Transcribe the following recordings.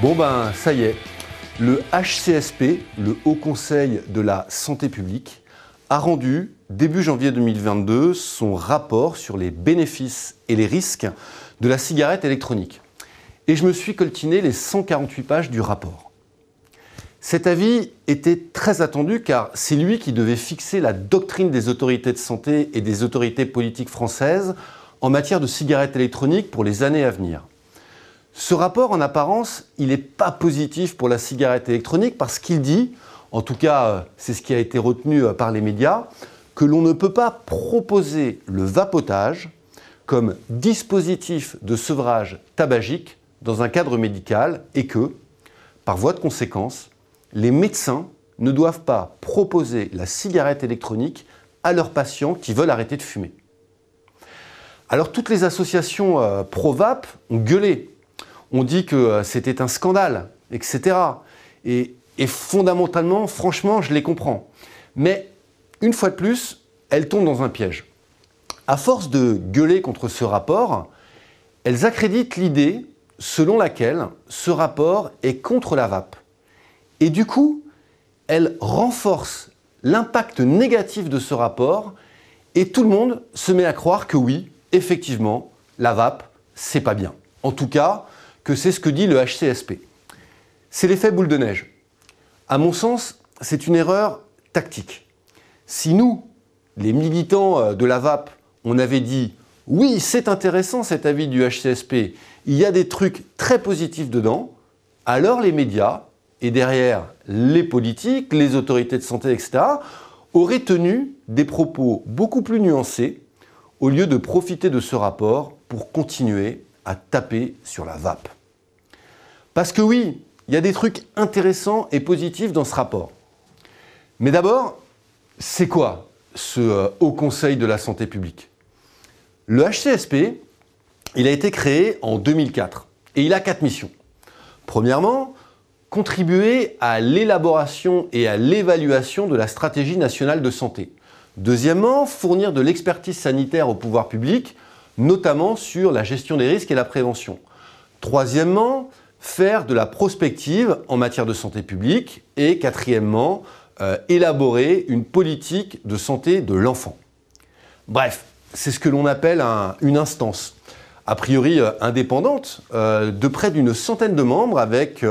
Bon ben ça y est, le HCSP, le Haut Conseil de la Santé publique, a rendu début janvier 2022 son rapport sur les bénéfices et les risques de la cigarette électronique. Et je me suis coltiné les 148 pages du rapport. Cet avis était très attendu car c'est lui qui devait fixer la doctrine des autorités de santé et des autorités politiques françaises en matière de cigarettes électroniques pour les années à venir. Ce rapport, en apparence, il n'est pas positif pour la cigarette électronique parce qu'il dit, en tout cas c'est ce qui a été retenu par les médias, que l'on ne peut pas proposer le vapotage comme dispositif de sevrage tabagique dans un cadre médical et que, par voie de conséquence, les médecins ne doivent pas proposer la cigarette électronique à leurs patients qui veulent arrêter de fumer. Alors toutes les associations pro-vape ont gueulé. On dit que c'était un scandale, etc. Et fondamentalement, franchement, je les comprends. Mais une fois de plus, elles tombent dans un piège. À force de gueuler contre ce rapport, elles accréditent l'idée selon laquelle ce rapport est contre la vape. Et du coup, elles renforcent l'impact négatif de ce rapport et tout le monde se met à croire que oui, effectivement, la vape, c'est pas bien. En tout cas, que c'est ce que dit le HCSP. C'est l'effet boule de neige. À mon sens, c'est une erreur tactique. Si nous, les militants de la vape, on avait dit « oui, c'est intéressant cet avis du HCSP, il y a des trucs très positifs dedans », alors les médias, et derrière les politiques, les autorités de santé, etc., auraient tenu des propos beaucoup plus nuancés au lieu de profiter de ce rapport pour continuer à taper sur la vape. Parce que oui, il y a des trucs intéressants et positifs dans ce rapport. Mais d'abord, c'est quoi ce Haut Conseil de la Santé publique? Le HCSP, il a été créé en 2004 et il a 4 missions. Premièrement, contribuer à l'élaboration et à l'évaluation de la stratégie nationale de santé. Deuxièmement, fournir de l'expertise sanitaire au pouvoir public, notamment sur la gestion des risques et la prévention. Troisièmement, faire de la prospective en matière de santé publique. Et quatrièmement, élaborer une politique de santé de l'enfant. Bref, c'est ce que l'on appelle une instance, a priori indépendante, de près d'une centaine de membres avec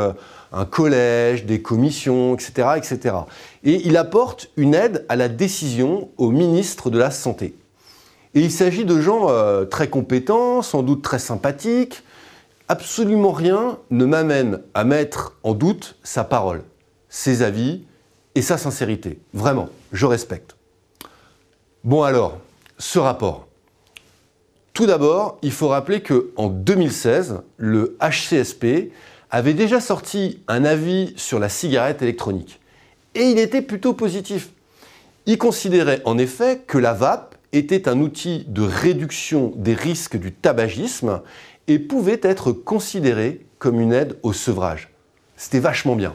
un collège, des commissions, etc., etc. Et il apporte une aide à la décision au ministre de la Santé. Et il s'agit de gens très compétents, sans doute très sympathiques. Absolument rien ne m'amène à mettre en doute sa parole, ses avis et sa sincérité. Vraiment, je respecte. Bon alors, ce rapport. Tout d'abord, il faut rappeler qu'en 2016, le HCSP avait déjà sorti un avis sur la cigarette électronique. Et il était plutôt positif. Il considérait en effet que la vape était un outil de réduction des risques du tabagisme et pouvait être considéré comme une aide au sevrage. C'était vachement bien.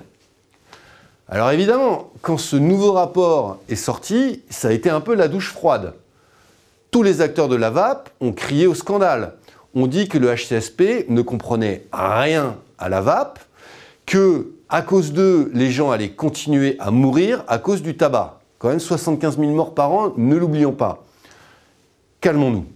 Alors évidemment, quand ce nouveau rapport est sorti, ça a été un peu la douche froide. Tous les acteurs de la vape ont crié au scandale. On dit que le HCSP ne comprenait rien à la vape, que à cause d'eux, les gens allaient continuer à mourir à cause du tabac. Quand même 75 000 morts par an, ne l'oublions pas. Calmons-nous.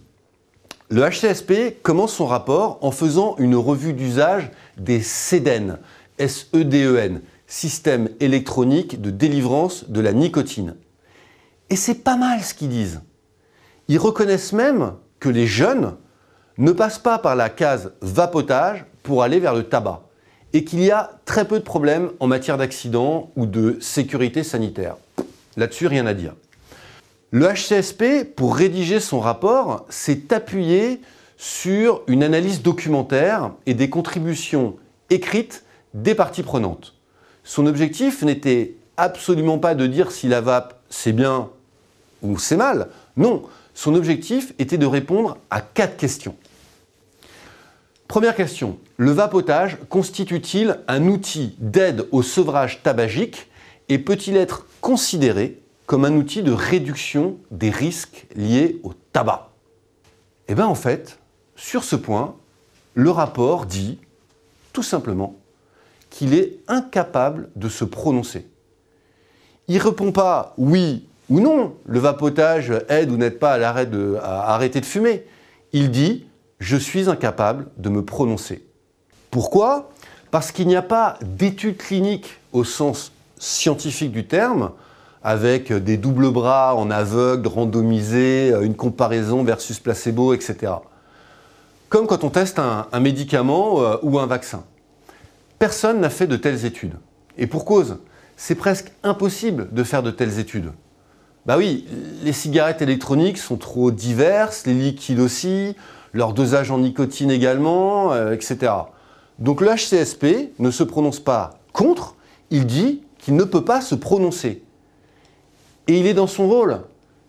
Le HCSP commence son rapport en faisant une revue d'usage des SEDEN, S-E-D-E-N, Système électronique de délivrance de la nicotine. Et c'est pas mal ce qu'ils disent. Ils reconnaissent même que les jeunes ne passent pas par la case vapotage pour aller vers le tabac et qu'il y a très peu de problèmes en matière d'accident ou de sécurité sanitaire. Là-dessus, rien à dire. Le HCSP, pour rédiger son rapport, s'est appuyé sur une analyse documentaire et des contributions écrites des parties prenantes. Son objectif n'était absolument pas de dire si la vape c'est bien ou c'est mal. Non, son objectif était de répondre à 4 questions. Première question, le vapotage constitue-t-il un outil d'aide au sevrage tabagique et peut-il être considéré comme un outil de réduction des risques liés au tabac? Eh bien en fait, sur ce point, le rapport dit tout simplement qu'il est incapable de se prononcer. Il ne répond pas oui ou non, le vapotage aide ou n'aide pas à arrêter de fumer. Il dit « je suis incapable de me prononcer ». Pourquoi? Parce qu'il n'y a pas d'études cliniques au sens scientifique du terme, avec des doubles bras en aveugle, randomisés, une comparaison versus placebo, etc. Comme quand on teste un médicament ou un vaccin. Personne n'a fait de telles études. Et pour cause, c'est presque impossible de faire de telles études. Bah oui, les cigarettes électroniques sont trop diverses, les liquides aussi, leur dosage en nicotine également, etc. Donc le HCSP ne se prononce pas contre, il dit qu'il ne peut pas se prononcer. Et il est dans son rôle.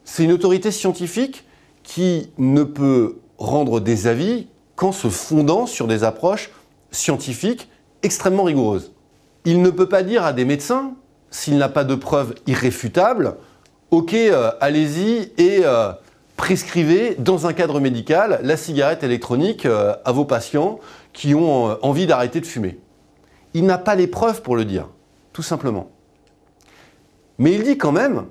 C'est une autorité scientifique qui ne peut rendre des avis qu'en se fondant sur des approches scientifiques extrêmement rigoureuses. Il ne peut pas dire à des médecins, s'il n'a pas de preuves irréfutables, « Ok, allez-y et prescrivez dans un cadre médical la cigarette électronique à vos patients qui ont envie d'arrêter de fumer. » Il n'a pas les preuves pour le dire, tout simplement. Mais il dit quand même,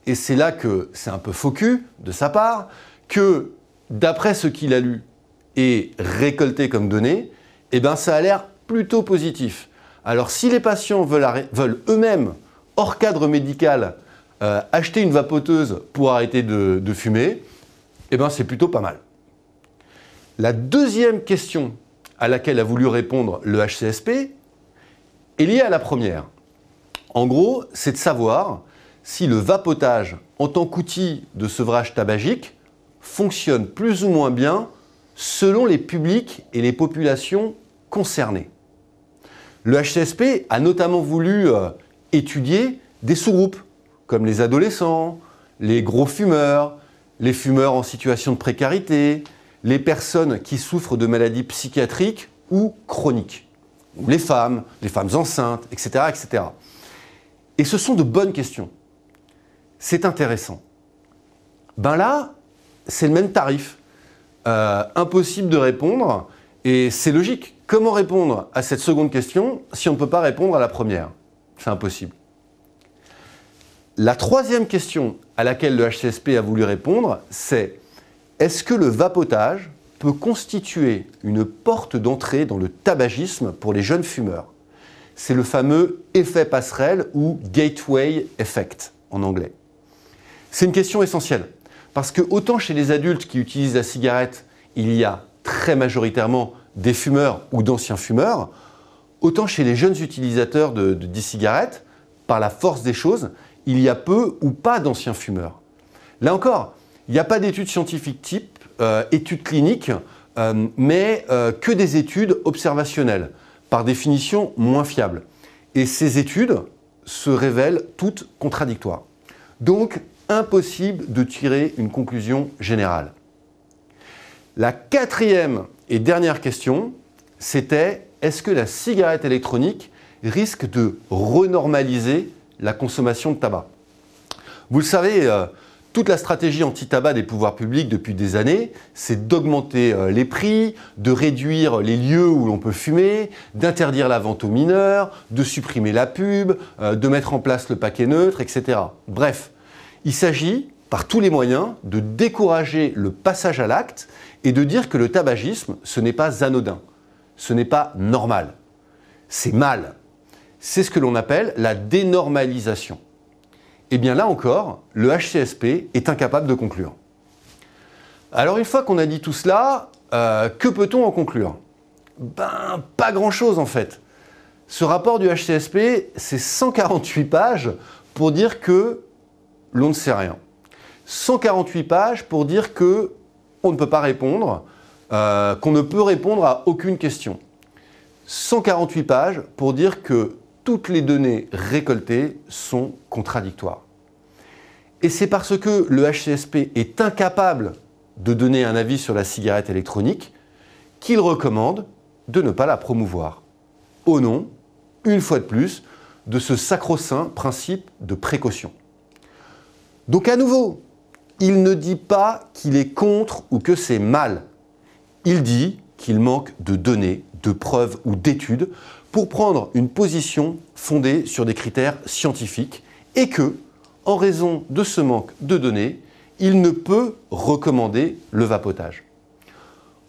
et c'est là que c'est un peu faux cul de sa part, que d'après ce qu'il a lu et récolté comme données, eh ben ça a l'air plutôt positif. Alors si les patients veulent eux-mêmes, hors cadre médical, acheter une vapoteuse pour arrêter de fumer, eh ben c'est plutôt pas mal. La deuxième question à laquelle a voulu répondre le HCSP est liée à la première. En gros, c'est de savoir si le vapotage en tant qu'outil de sevrage tabagique fonctionne plus ou moins bien selon les publics et les populations concernées. Le HCSP a notamment voulu étudier des sous-groupes, comme les adolescents, les gros fumeurs, les fumeurs en situation de précarité, les personnes qui souffrent de maladies psychiatriques ou chroniques, ou les femmes enceintes, etc., etc. Et ce sont de bonnes questions. C'est intéressant. Ben là, c'est le même tarif. Impossible de répondre, et c'est logique. Comment répondre à cette seconde question si on ne peut pas répondre à la première? C'est impossible. La troisième question à laquelle le HCSP a voulu répondre, c'est est-ce que le vapotage peut constituer une porte d'entrée dans le tabagisme pour les jeunes fumeurs? C'est le fameux effet passerelle ou gateway effect en anglais. C'est une question essentielle parce que autant chez les adultes qui utilisent la cigarette, il y a très majoritairement des fumeurs ou d'anciens fumeurs, autant chez les jeunes utilisateurs d'e-cigarettes, par la force des choses, il y a peu ou pas d'anciens fumeurs. Là encore, il n'y a pas d'études scientifiques type, études cliniques, mais que des études observationnelles, par définition moins fiables. Et ces études se révèlent toutes contradictoires. Donc, impossible de tirer une conclusion générale. La quatrième et dernière question, c'était est-ce que la cigarette électronique risque de renormaliser la consommation de tabac? Vous le savez, toute la stratégie anti-tabac des pouvoirs publics depuis des années, c'est d'augmenter les prix, de réduire les lieux où l'on peut fumer, d'interdire la vente aux mineurs, de supprimer la pub, de mettre en place le paquet neutre, etc. Bref, il s'agit, par tous les moyens, de décourager le passage à l'acte et de dire que le tabagisme, ce n'est pas anodin, ce n'est pas normal, c'est mal. C'est ce que l'on appelle la dénormalisation. Et bien là encore, le HCSP est incapable de conclure. Alors une fois qu'on a dit tout cela, que peut-on en conclure? Ben, pas grand-chose en fait. Ce rapport du HCSP, c'est 148 pages pour dire que l'on ne sait rien. 148 pages pour dire que on ne peut pas répondre, qu'on ne peut répondre à aucune question. 148 pages pour dire que toutes les données récoltées sont contradictoires. Et c'est parce que le HCSP est incapable de donner un avis sur la cigarette électronique qu'il recommande de ne pas la promouvoir. Au nom, une fois de plus, de ce sacro-saint principe de précaution. Donc à nouveau, il ne dit pas qu'il est contre ou que c'est mal. Il dit qu'il manque de données, de preuves ou d'études pour prendre une position fondée sur des critères scientifiques et que, en raison de ce manque de données, il ne peut recommander le vapotage.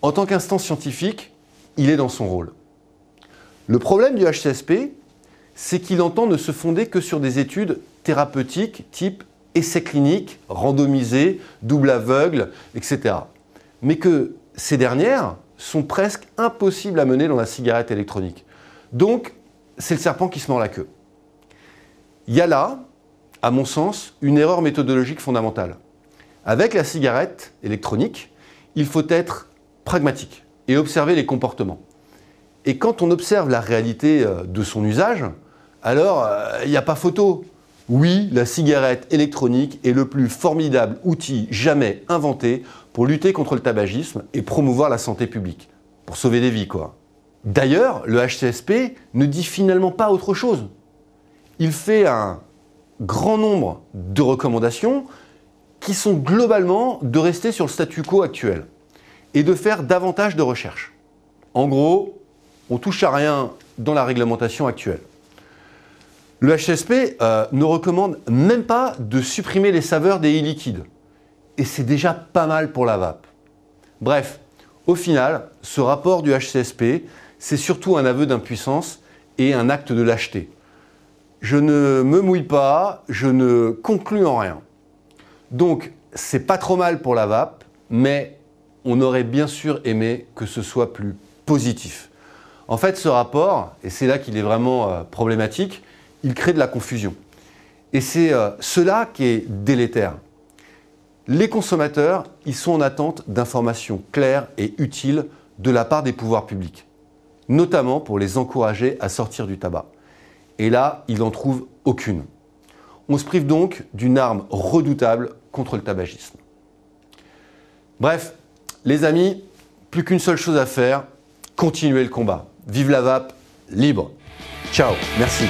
En tant qu'instance scientifique, il est dans son rôle. Le problème du HCSP, c'est qu'il entend ne se fonder que sur des études thérapeutiques type essais cliniques, randomisés, double aveugle, etc. Mais que ces dernières sont presque impossibles à mener dans la cigarette électronique. Donc, c'est le serpent qui se mord la queue. Il y a là, à mon sens, une erreur méthodologique fondamentale. Avec la cigarette électronique, il faut être pragmatique et observer les comportements. Et quand on observe la réalité de son usage, alors il n'y a pas photo. Oui, la cigarette électronique est le plus formidable outil jamais inventé pour lutter contre le tabagisme et promouvoir la santé publique. Pour sauver des vies, quoi. D'ailleurs, le HCSP ne dit finalement pas autre chose. Il fait un grand nombre de recommandations qui sont globalement de rester sur le statu quo actuel et de faire davantage de recherches. En gros, on touche à rien dans la réglementation actuelle. Le HCSP ne recommande même pas de supprimer les saveurs des e-liquides. Et c'est déjà pas mal pour la vape. Bref, au final, ce rapport du HCSP, c'est surtout un aveu d'impuissance et un acte de lâcheté. Je ne me mouille pas, je ne conclus en rien. Donc, c'est pas trop mal pour la vape, mais on aurait bien sûr aimé que ce soit plus positif. En fait, ce rapport, et c'est là qu'il est vraiment problématique, il crée de la confusion. Et c'est cela qui est délétère. Les consommateurs, ils sont en attente d'informations claires et utiles de la part des pouvoirs publics, notamment pour les encourager à sortir du tabac. Et là, ils n'en trouvent aucune. On se prive donc d'une arme redoutable contre le tabagisme. Bref, les amis, plus qu'une seule chose à faire, continuer le combat. Vive la vape, libre. Ciao, merci.